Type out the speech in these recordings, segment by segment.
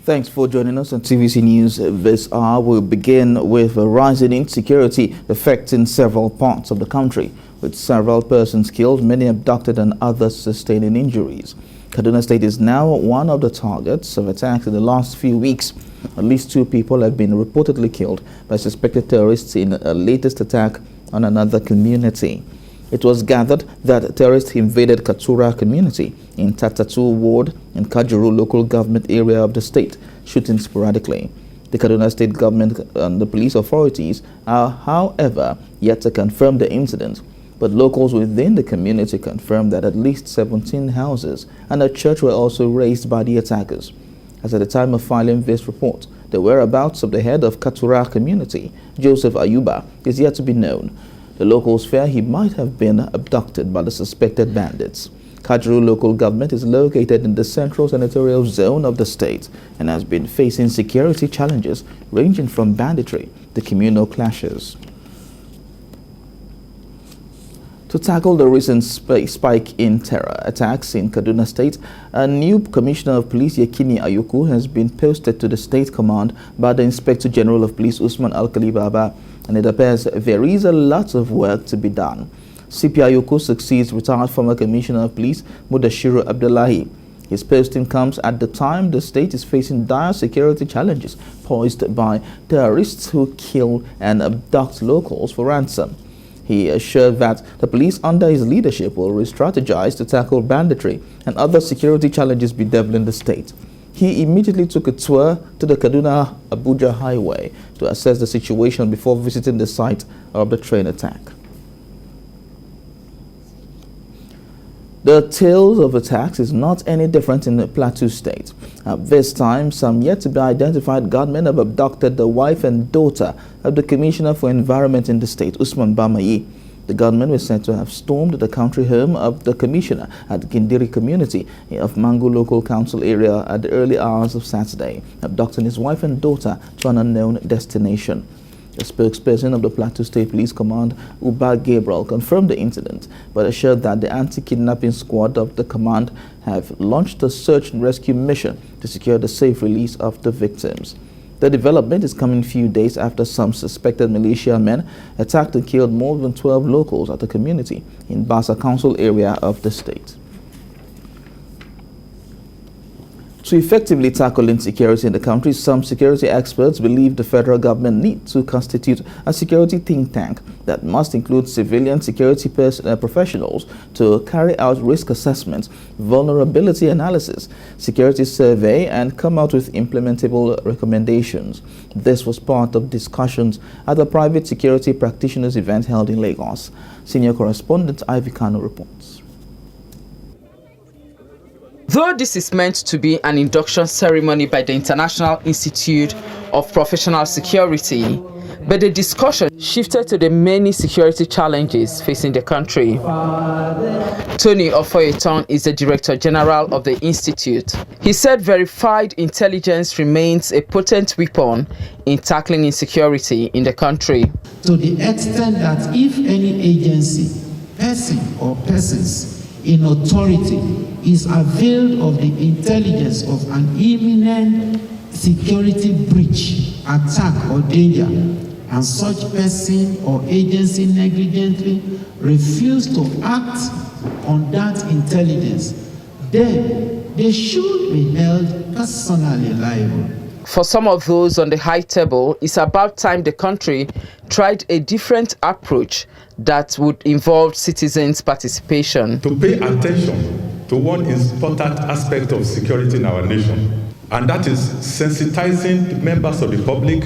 Thanks for joining us on TVC News this hour. We'll begin with a rising insecurity affecting several parts of the country, with several persons killed, many abducted and others sustaining injuries. Kaduna State is now one of the targets of attacks in the last few weeks. At least 2 people have been reportedly killed by suspected terrorists in a latest attack on another community. It was gathered that terrorists invaded Katura community in Tatatu ward in Kajuru local government area of the state, shooting sporadically. The Kaduna State government and the police authorities are, however, yet to confirm the incident. But locals within the community confirmed that at least 17 houses and a church were also razed by the attackers. As at the time of filing this report, the whereabouts of the head of Katura community, Joseph Ayuba, is yet to be known. The locals fear he might have been abducted by the suspected bandits. Kajuru local government is located in the central senatorial zone of the state and has been facing security challenges ranging from banditry to communal clashes. To tackle the recent spike in terror attacks in Kaduna State, a new Commissioner of Police, Yekini Ayuku, has been posted to the State Command by the Inspector General of Police, Usman Alkali Baba, and it appears there is a lot of work to be done. CP Ayuku succeeds retired former Commissioner of Police, Mudashiru Abdullahi. His posting comes at the time the state is facing dire security challenges posed by terrorists who kill and abduct locals for ransom. He assured that the police under his leadership will re-strategize to tackle banditry and other security challenges bedeviling the state. He immediately took a tour to the Kaduna-Abuja highway to assess the situation before visiting the site of the train attack. The tales of attacks is not any different in the Plateau State. At this time, some yet to be identified gunmen have abducted the wife and daughter of the Commissioner for Environment in the state, Usman Bamayi. The gunmen were said to have stormed the country home of the Commissioner at Gindiri community of Mango local council area at the early hours of Saturday, abducting his wife and daughter to an unknown destination. A spokesperson of the Plateau State Police Command, Uba Gabriel, confirmed the incident, but assured that the anti-kidnapping squad of the command have launched a search and rescue mission to secure the safe release of the victims. The development is coming few days after some suspected militia men attacked and killed more than 12 locals at the community in Basa Council area of the state. To effectively tackle insecurity in the country, some security experts believe the federal government needs to constitute a security think tank that must include civilian security professionals to carry out risk assessments, vulnerability analysis, security survey, and come out with implementable recommendations. This was part of discussions at the private security practitioners event held in Lagos. Senior correspondent Ivy Kano reports. Though this is meant to be an induction ceremony by the International Institute of Professional Security, but the discussion shifted to the many security challenges facing the country. Tony Ofoyeton is the Director General of the Institute. He said verified intelligence remains a potent weapon in tackling insecurity in the country. To the extent that if any agency, person or persons in authority is availed of the intelligence of an imminent security breach, attack or danger, and such person or agency negligently refuse to act on that intelligence, then they should be held personally liable. For some of those on the high table, it's about time the country tried a different approach that would involve citizens' participation. To pay attention to one important aspect of security in our nation, and that is sensitizing members of the public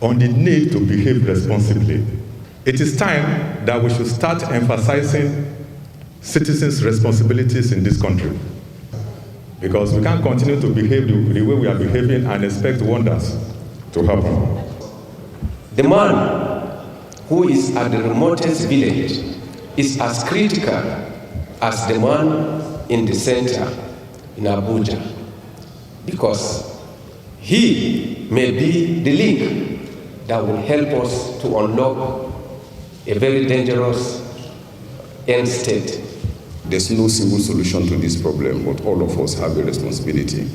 on the need to behave responsibly. It is time that we should start emphasizing citizens' responsibilities in this country, because we can't continue to behave the way we are behaving and expect wonders to happen. The man who is at the remotest village is as critical as the man in the center in Abuja, because he may be the link that will help us to unlock a very dangerous end state. There's no single solution to this problem, but all of us have a responsibility.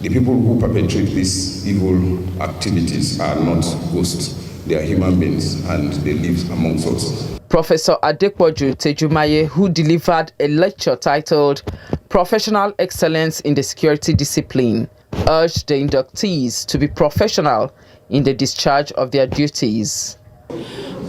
The people who perpetrate these evil activities are not ghosts. They are human beings and they live amongst us. Professor Adepoju Tejumaye, who delivered a lecture titled Professional Excellence in the Security Discipline, urged the inductees to be professional in the discharge of their duties.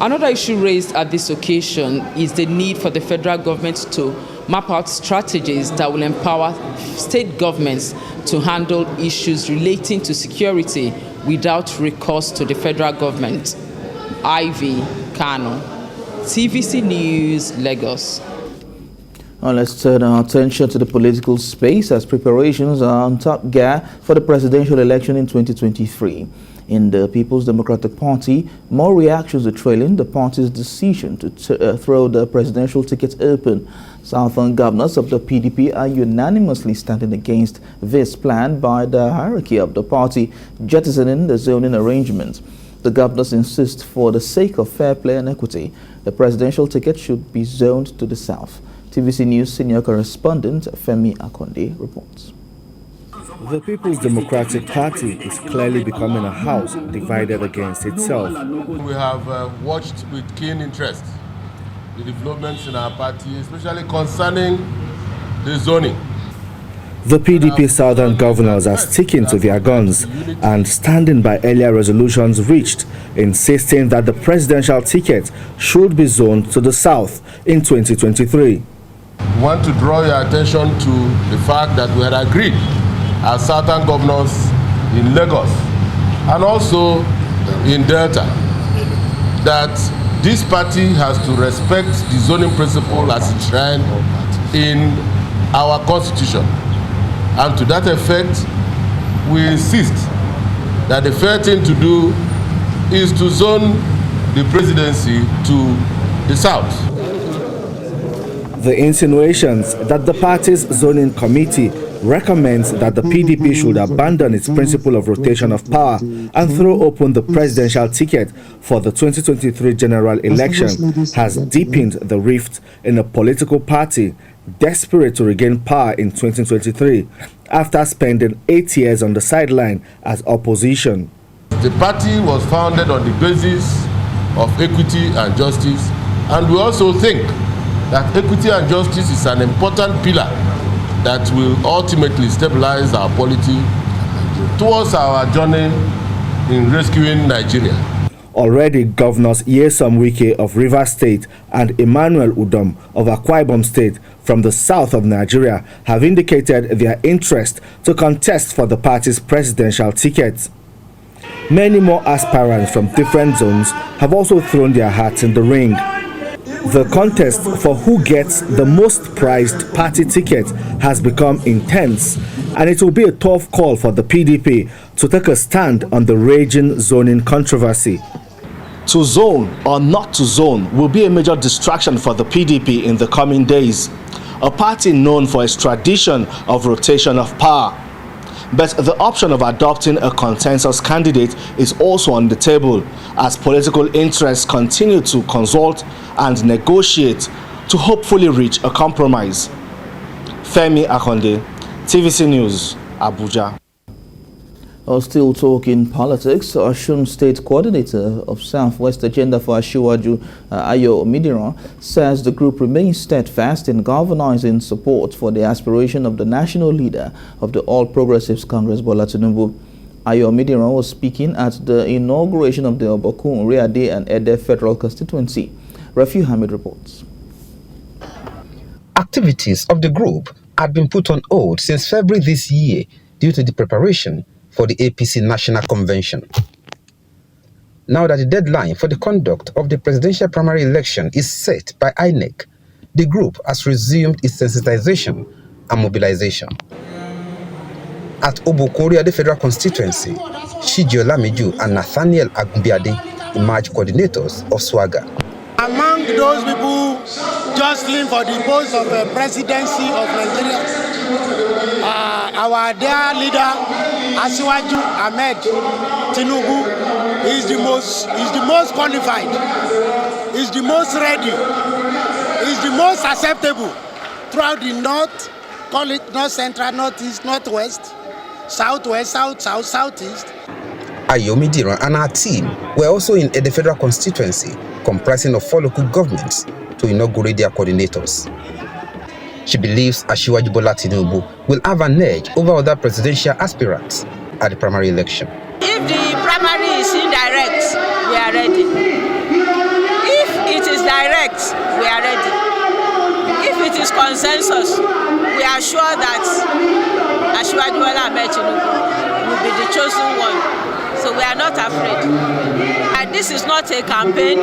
Another issue raised at this occasion is the need for the federal government to map out strategies that will empower state governments to handle issues relating to security without recourse to the federal government. Ivy Kano, TVC News, Lagos. Now let's turn our attention to the political space as preparations are on top gear for the presidential election in 2023. In the People's Democratic Party, more reactions are trailing the party's decision to throw the presidential ticket open. Southern governors of the PDP are unanimously standing against this plan by the hierarchy of the party, jettisoning the zoning arrangements. The governors insist, for the sake of fair play and equity, the presidential ticket should be zoned to the south. TVC News senior correspondent Femi Akonde reports. The People's Democratic Party is clearly becoming a house divided against itself. We have watched with keen interest the developments in our party, especially concerning the zoning. The PDP Southern governors are sticking to their guns and standing by earlier resolutions reached, insisting that the presidential ticket should be zoned to the south in 2023. We want to draw your attention to the fact that we had agreed as Southern governors in Lagos and also in Delta that this party has to respect the zoning principle as enshrined in our constitution. And to that effect, we insist that the fair thing to do is to zone the presidency to the south. The insinuations that the party's zoning committee recommends that the PDP should abandon its principle of rotation of power and throw open the presidential ticket for the 2023 general election has deepened the rift in a political party desperate to regain power in 2023 after spending 8 years on the sideline as opposition. The party was founded on the basis of equity and justice, and we also think that equity and justice is an important pillar that will ultimately stabilize our polity towards our journey in rescuing Nigeria. Already, Governors Nyesom Wike of Rivers State and Emmanuel Udom of Akwa Ibom State from the south of Nigeria have indicated their interest to contest for the party's presidential ticket. Many more aspirants from different zones have also thrown their hats in the ring. The contest for who gets the most prized party ticket has become intense, and it will be a tough call for the PDP to take a stand on the raging zoning controversy. To zone or not to zone will be a major distraction for the PDP in the coming days, a party known for its tradition of rotation of power. But the option of adopting a consensus candidate is also on the table as political interests continue to consult and negotiate to hopefully reach a compromise. Femi Akonde, TVC News, Abuja. Still talking politics, Osun State Coordinator of Southwest Agenda for Asiwaju, Ayo Omidiran, says the group remains steadfast in galvanizing support for the aspiration of the national leader of the All Progressives Congress, Bola Tinubu. Ayo Omidiran was speaking at the inauguration of the Obokun, Riade and Ede Federal Constituency. Rafiu Hamid reports. Activities of the group had been put on hold since February this year due to the preparation for the APC National Convention. Now that the deadline for the conduct of the presidential primary election is set by INEC, the group has resumed its sensitization and mobilization. At Obokori, the Federal Constituency, Shiji Olamiju and Nathaniel Agumbiade emerged coordinators of Swagger. Among those people jostling for the post of the presidency of Nigeria, our dear leader, Asiwaju Ahmed Tinubu, is the most qualified, is the most ready, is the most acceptable throughout the north, call it north central, northeast, northwest, southwest, southeast. Ayomi Diran and her team were also in the federal constituency, comprising of 4 local governments, to inaugurate their coordinators. She believes Asiwaju Bola Tinubu will have an edge over other presidential aspirants at the primary election. If the primary is indirect, we are ready. If it is direct, we are ready. If it is consensus, we are sure that Asiwaju Bola Tinubu will be the chosen one. So we are not afraid. And this is not a campaign.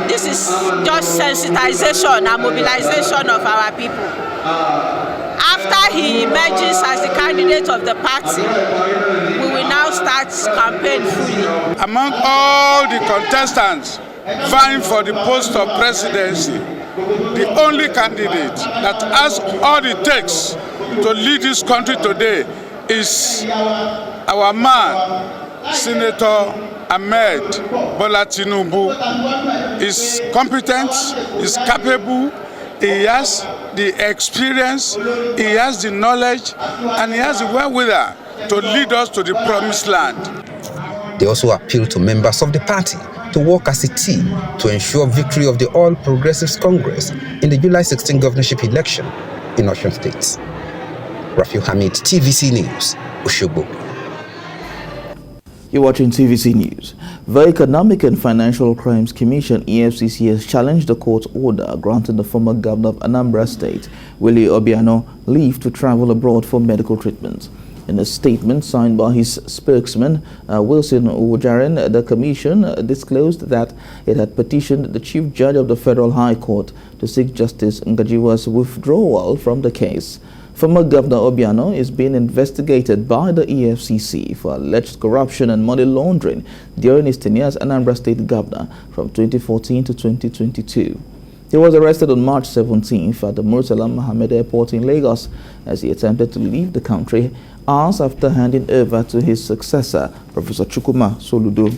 This is just sensitization and mobilization of our people. After he emerges as the candidate of the party, we will now start campaign fully. Among all the contestants vying for the post of presidency, the only candidate that has all it takes to lead this country today is our man, Senator Ahmed Bola Tinubu. Is competent, is capable, he has the experience, he has the knowledge, and he has the wherewithal to lead us to the promised land. They also appealed to members of the party to work as a team to ensure victory of the All Progressives Congress in the July 16 governorship election in Osun State. Rafiu Hamid, TVC News, Osogbo. You're watching TVC News. The Economic and Financial Crimes Commission, EFCC, has challenged the court order granting the former governor of Anambra State, Willie Obiano, leave to travel abroad for medical treatment. In a statement signed by his spokesman, Wilson Ujaren, the commission disclosed that it had petitioned the Chief Judge of the Federal High Court to seek Justice Ngajiwa's withdrawal from the case. Former Governor Obiano is being investigated by the EFCC for alleged corruption and money laundering during his tenure as Anambra State Governor from 2014 to 2022. He was arrested on March 17th at the Murtala Mohammed Airport in Lagos as he attempted to leave the country hours after handing over to his successor, Professor Chukwuma Soludo.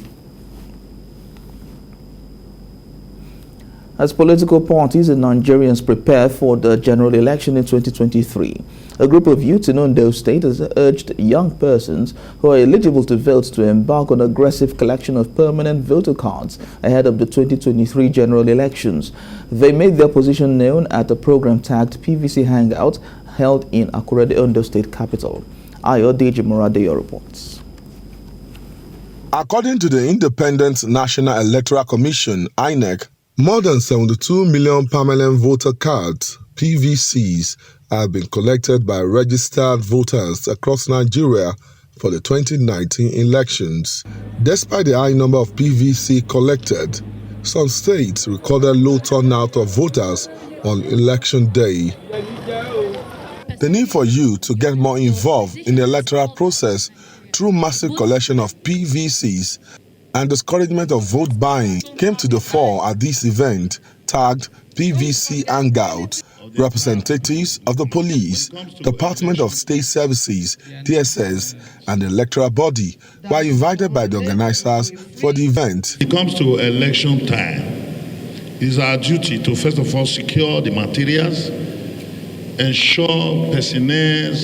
As political parties and Nigerians prepare for the general election in 2023, a group of youths in Ondo State has urged young persons who are eligible to vote to embark on aggressive collection of permanent voter cards ahead of the 2023 general elections. They made their position known at a program tagged PVC Hangout held in Akure, the Ondo State capital. Ayodeji Moradeyo reports. According to the Independent National Electoral Commission, INEC, more than 72 million permanent voter cards, PVCs, have been collected by registered voters across Nigeria for the 2019 elections. Despite the high number of PVC collected, some states recorded low turnout of voters on election day. The need for you to get more involved in the electoral process through massive collection of PVCs and discouragement of vote buying came to the fore at this event tagged PVC Hangout. Representatives of the police, Department of State Services, DSS, and the electoral body were invited by the organizers for the event. When it comes to election time, it is our duty to first of all secure the materials, ensure personnel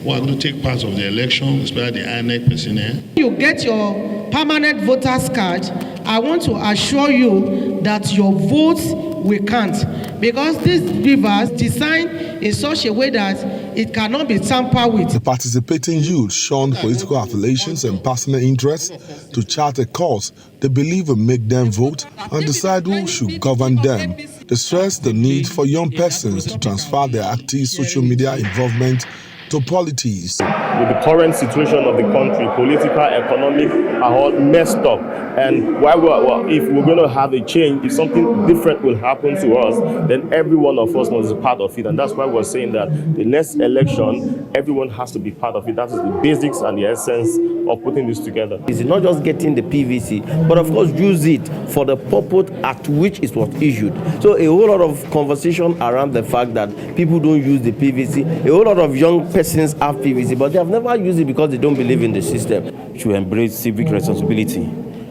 who are going to take part of the election, especially the INEC personnel. You get your permanent voters card, I want to assure you that your votes will count, because this river is designed in such a way that it cannot be tampered with. The participating youth shunned political affiliations and personal interests to chart a course they believe will make them vote and decide who should govern them. They stressed the need for young persons to transfer their active social media involvement to politics. With the current situation of the country, political, economic, are all messed up. And if we're going to have a change, if something different will happen to us, then every one of us must be part of it. And that's why we're saying that the next election, everyone has to be part of it. That is the basics and the essence of putting this together. It's not just getting the PVC, but of course use it for the purpose at which it was issued. So a whole lot of conversation around the fact that people don't use the PVC. A whole lot of young persons have PVC, but they have never used it because they don't believe in the system. To embrace civic responsibility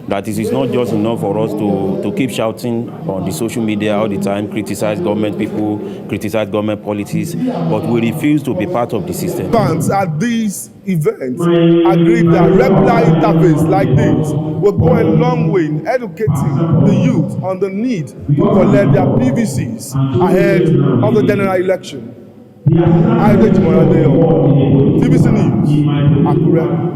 That is, it's not just enough for us to keep shouting on the social media all the time, criticize government people, criticize government policies, but we refuse to be part of the system. Fans at these events agreed that regular interface like this will go a long way in educating the youth on the need to collect their PVCs ahead of the general election. TVC News, Akure.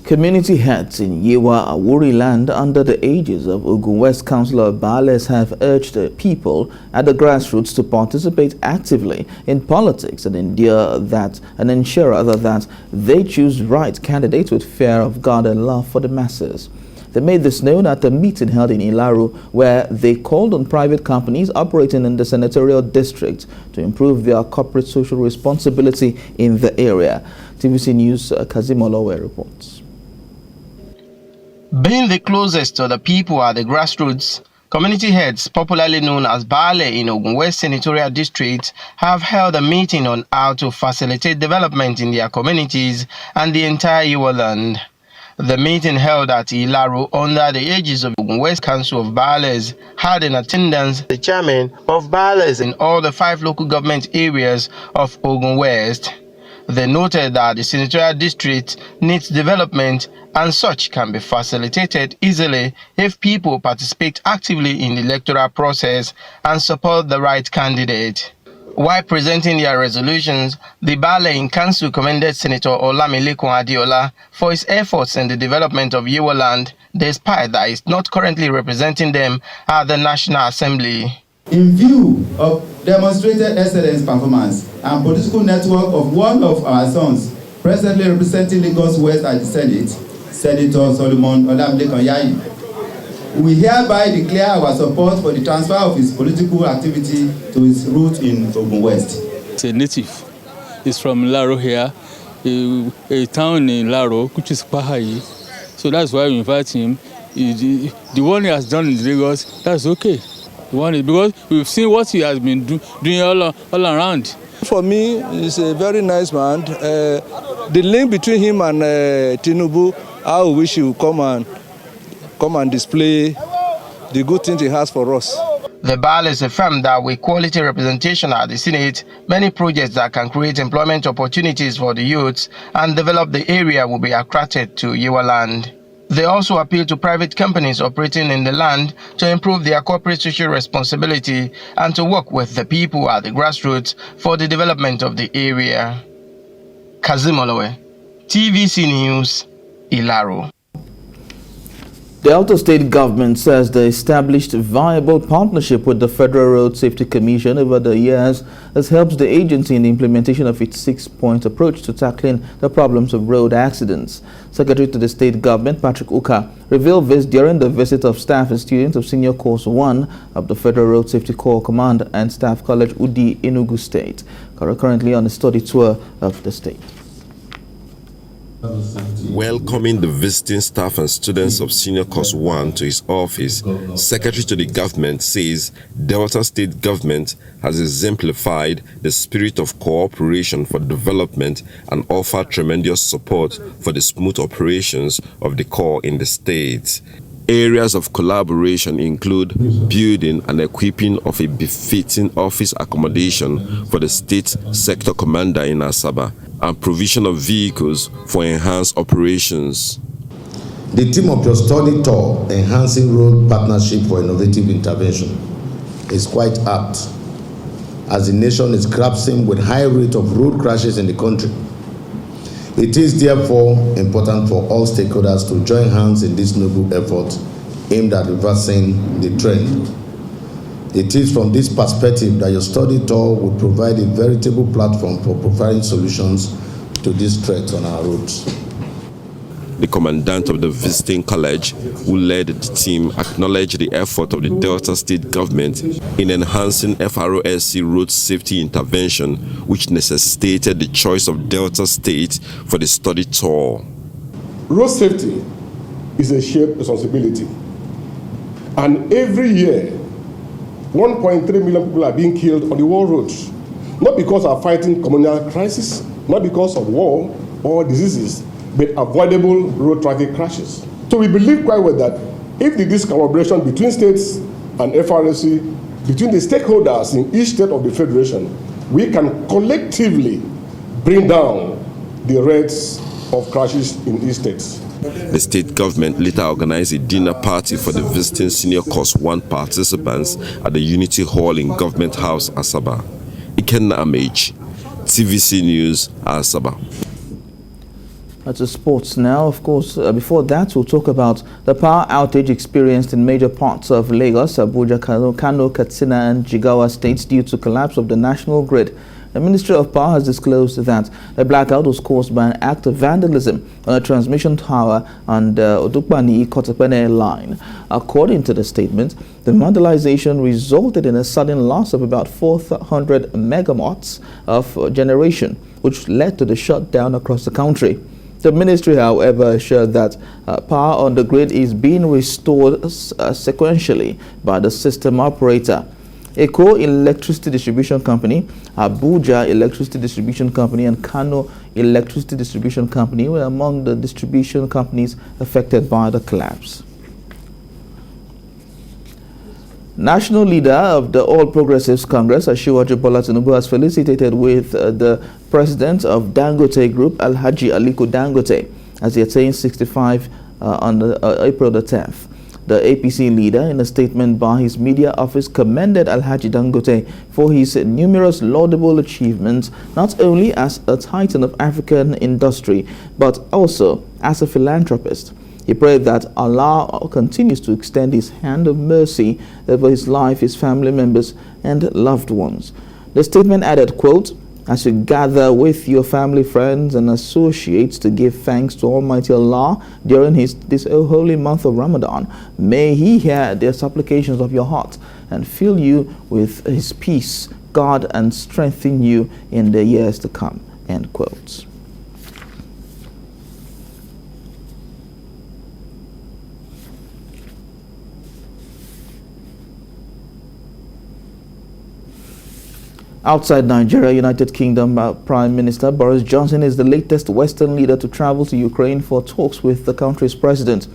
Community heads in Yewa Awuri land under the aegis of Ogun West Councillor Bales have urged the people at the grassroots to participate actively in politics and ensure that they choose right candidates with fear of God and love for the masses. They made this known at a meeting held in Ilaru, where they called on private companies operating in the senatorial district to improve their corporate social responsibility in the area. TVC News' Kazim Olowe reports. Being the closest to the people at the grassroots, community heads, popularly known as Bale in Ogun West Senatorial District, have held a meeting on how to facilitate development in their communities and the entire Iwo land. The meeting held at Ilaru under the aegis of Ogun West Council of Bales had in attendance the chairman of Bales in all the 5 local government areas of Ogun West. They noted that the senatorial district needs development and such can be facilitated easily if people participate actively in the electoral process and support the right candidate. While presenting their resolutions, the Bale in Council commended Senator Olamilekun Adiola for his efforts in the development of Yewa land, despite that he is not currently representing them at the National Assembly. In view of demonstrated excellence performance and political network of one of our sons, presently representing Lagos West at the Senate, Senator Solomon Olamilekun Yayi, we hereby declare our support for the transfer of his political activity to his roots in Ogun West. He's a native. He's from Laro here, a town in Laro, which is Pahayi. So that's why we invite him. The one he has done in Lagos, that's okay. The one is because we've seen what he has been doing all around. For me, he's a very nice man. The link between him and Tinubu, I wish he would come and display the good things he has for us. The Bales affirmed that with quality representation at the Senate, many projects that can create employment opportunities for the youths and develop the area will be attracted to Yewa land. They also appeal to private companies operating in the land to improve their corporate social responsibility and to work with the people at the grassroots for the development of the area. Kazim Olowe, TVC News, Ilaro. The Delta State government says the established viable partnership with the Federal Road Safety Commission over the years has helped the agency in the implementation of its 6-point approach to tackling the problems of road accidents. Secretary to the state government, Patrick Uka, revealed this during the visit of staff and students of Senior Course 1 of the Federal Road Safety Corps Command and Staff College Udi, Enugu State, currently on a study tour of the state. Welcoming the visiting staff and students of Senior Course 1 to his office, Secretary to the government says Delta State government has exemplified the spirit of cooperation for development and offered tremendous support for the smooth operations of the Corps in the state. Areas of collaboration include building and equipping of a befitting office accommodation for the state sector commander in Asaba and provision of vehicles for enhanced operations. The theme of your study tour, Enhancing Road Partnership for Innovative Intervention, is quite apt as the nation is grappling with high rate of road crashes in the country. It is therefore important for all stakeholders to join hands in this noble effort aimed at reversing the trend. It is from this perspective that your study tour will provide a veritable platform for providing solutions to these threats on our roads. The commandant of the visiting college, who led the team, acknowledged the effort of the Delta State government in enhancing FROSC road safety intervention, which necessitated the choice of Delta State for the study tour. Road safety is a shared responsibility. And every year, 1.3 million people are being killed on the world roads, not because of fighting communal crisis, not because of war or diseases, but avoidable road traffic crashes. So So we believe quite well that if this collaboration between states and FRSC, between the stakeholders in each state of the Federation, we can collectively bring down the rates of crashes in each states. The state government later organized a dinner party for the visiting Senior Course 1 participants at the Unity Hall in Government House, Asaba. Ikenna Amage, TVC News, Asaba. To sports now. Of course, before that, we'll talk about the power outage experienced in major parts of Lagos, Abuja, Kano, Katsina and Jigawa states due to collapse of the national grid. The Ministry of Power has disclosed that a blackout was caused by an act of vandalism on a transmission tower on the Odukbani-Kotapene line. According to the statement, the vandalization resulted in a sudden loss of about 400 megawatts of generation, which led to the shutdown across the country. The ministry, however, assured that power on the grid is being restored sequentially by the system operator. Eko Electricity Distribution Company, Abuja Electricity Distribution Company and Kano Electricity Distribution Company were among the distribution companies affected by the collapse. National leader of the All Progressives Congress, Asiwaju Bola Tinubu, has felicitated with the president of Dangote Group, Alhaji Aliko Dangote, as he attained 65 on April the 10th. The APC leader, in a statement by his media office, commended Alhaji Dangote for his numerous laudable achievements, not only as a titan of African industry, but also as a philanthropist. He prayed that Allah continues to extend his hand of mercy over his life, his family members, and loved ones. The statement added, quote, "As you gather with your family, friends, and associates to give thanks to Almighty Allah during this holy month of Ramadan, may He hear the supplications of your heart and fill you with His peace, God, and strengthen you in the years to come." End quote. Outside Nigeria, United Kingdom Prime Minister Boris Johnson is the latest Western leader to travel to Ukraine for talks with the country's president.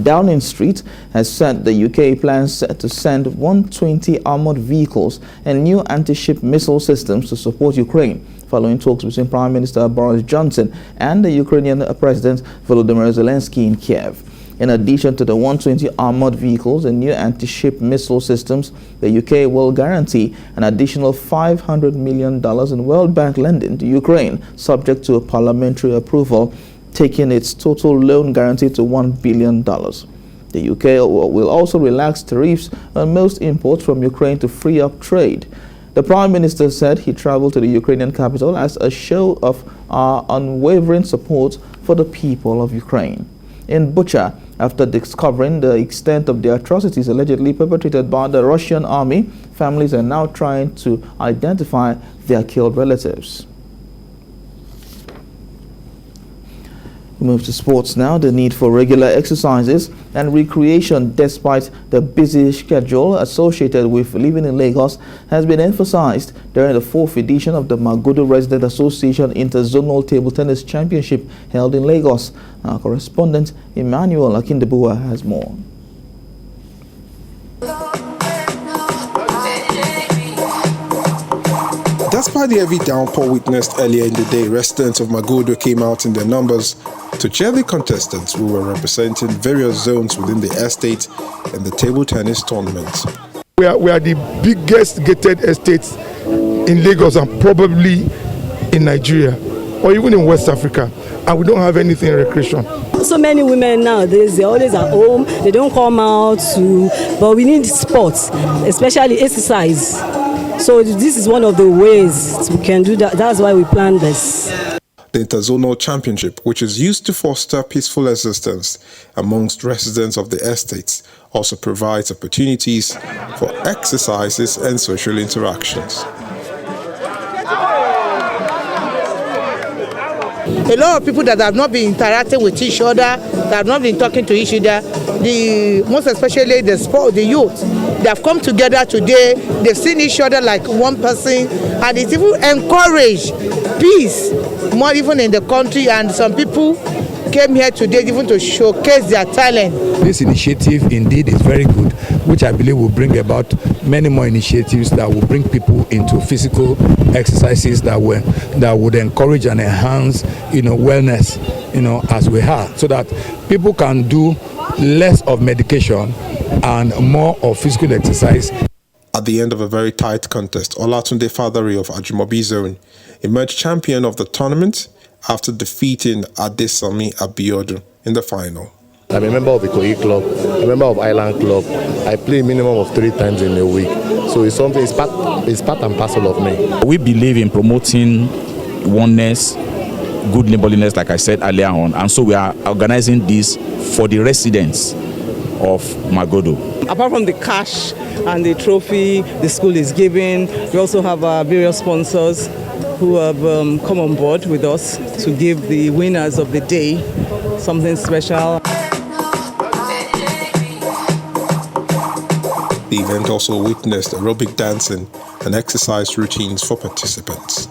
Downing Street has said the UK plans to send 120 armored vehicles and new anti-ship missile systems to support Ukraine, following talks between Prime Minister Boris Johnson and the Ukrainian President Volodymyr Zelenskyy in Kyiv. In addition to the 120 armored vehicles and new anti-ship missile systems, the UK will guarantee an additional $500 million in World Bank lending to Ukraine, subject to a parliamentary approval, taking its total loan guarantee to $1 billion. The UK will also relax tariffs on most imports from Ukraine to free up trade. The Prime Minister said he traveled to the Ukrainian capital as a show of our unwavering support for the people of Ukraine. In Bucha, after discovering the extent of the atrocities allegedly perpetrated by the Russian army, families are now trying to identify their killed relatives. We move to sports now. The need for regular exercises and recreation despite the busy schedule associated with living in Lagos has been emphasized during the 4th edition of the Magodo Resident Association Interzonal Table Tennis Championship held in Lagos. Our correspondent Emmanuel Akindabua has more. Despite the heavy downpour witnessed earlier in the day, residents of Magodo came out in their numbers to cheer the contestants who were representing various zones within the estate in the table tennis tournament. We are the biggest gated estates in Lagos and probably in Nigeria or even in West Africa, and we don't have anything in recreation. So many women nowadays, they're always at home, they don't come out but we need sports, especially exercise. So this is one of the ways we can do that. That's why we planned this. The Interzonal Championship, which is used to foster peaceful existence amongst residents of the estates, also provides opportunities for exercises and social interactions. A lot of people that have not been interacting with each other, that have not been talking to each other, most especially the youth, they have come together today, they've seen each other like one person, and it even encouraged peace more even in the country, and some people came here today even to showcase their talent. This initiative indeed is very good, which I believe will bring about many more initiatives that will bring people into physical exercises that would encourage and enhance, wellness, as we have, so that people can do less of medication and more of physical exercise. At the end of a very tight contest, Olatunde Fadari of Ajimobi Zone emerged champion of the tournament after defeating Adesami Abiodun in the final. I'm a member of the Ikoyi Club, a member of Island Club. I play a minimum of 3 times in a week. So it's something, it's part and parcel of me. We believe in promoting oneness, good neighborliness, like I said earlier on. And so we are organizing this for the residents of Magodo. Apart from the cash and the trophy the school is giving, we also have various sponsors who have come on board with us to give the winners of the day something special. The event also witnessed aerobic dancing and exercise routines for participants.